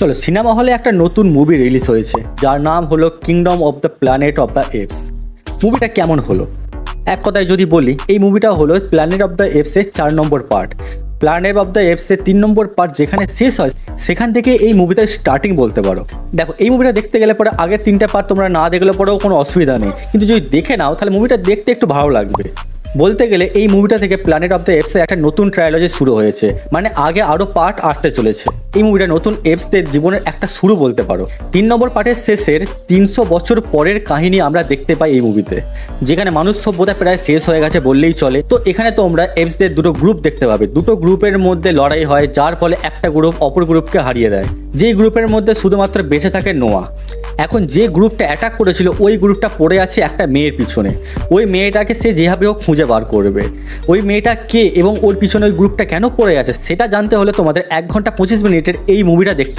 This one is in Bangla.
চলো, সিনেমা হলে একটা নতুন মুভি রিলিজ হয়েছে যার নাম হলো kingdom of the planet of the apps. মুভিটা কেমন হলো? এক কথায় যদি বলি, এই মুভিটা হলো প্ল্যানেট অফ দ্য এপসের 4 নম্বর পার্ট। প্ল্যানেট অফ দ্য এপসের 3 নম্বর পার্ট যেখানে শেষ হয়, সেখান থেকে এই মুভিটার স্টার্টিং বলতে পারো। দেখো, এই মুভিটা দেখতে গেলে পরে আগের 3টে পার্ট তোমরা না দেখলে পরেও কোনো অসুবিধা নেই, কিন্তু যদি দেখে নাও তাহলে মুভিটা দেখতে একটু ভালো লাগবে। বলতে গেলে এই মুভিটা থেকে প্ল্যানেট অফ দ্য এপসের একটা নতুন ট্রায়োলজি শুরু হয়েছে, মানে আগে আরও পার্ট আসতে চলেছে। এই মুভিটা নতুন এপসদের জীবনের একটা শুরু বলতে পারো। 3 নম্বর পার্টের শেষের 300 বছর পরের কাহিনী আমরা দেখতে পাই এই মুভিতে, যেখানে মানুষ সভ্যতা প্রায় শেষ হয়ে গেছে বললেই চলে। তো এখানে তোমরা এপসদের দুটো গ্রুপ দেখতে পাবে, দুটো গ্রুপের মধ্যে লড়াই হয়, যার ফলে একটা গ্রুপ অপর গ্রুপকে হারিয়ে দেয়। যেই গ্রুপের মধ্যে শুধুমাত্র বেঁচে থাকে নোয়া। এখন যে গ্রুপটা অ্যাটাক করেছিল ওই গ্রুপটা পড়ে আছে একটা মেয়ের পিছনে। ওই মেয়েটাকে সে যেভাবে হোক খুঁজে বার করবে। ওই মেয়েটা কে এবং ওর পিছনে ওই গ্রুপটা কেন পড়ে আছে সেটা জানতে হলে তোমাদের 1 ঘন্টা 25 মিনিটের এই মুভিটা দেখতে হবে।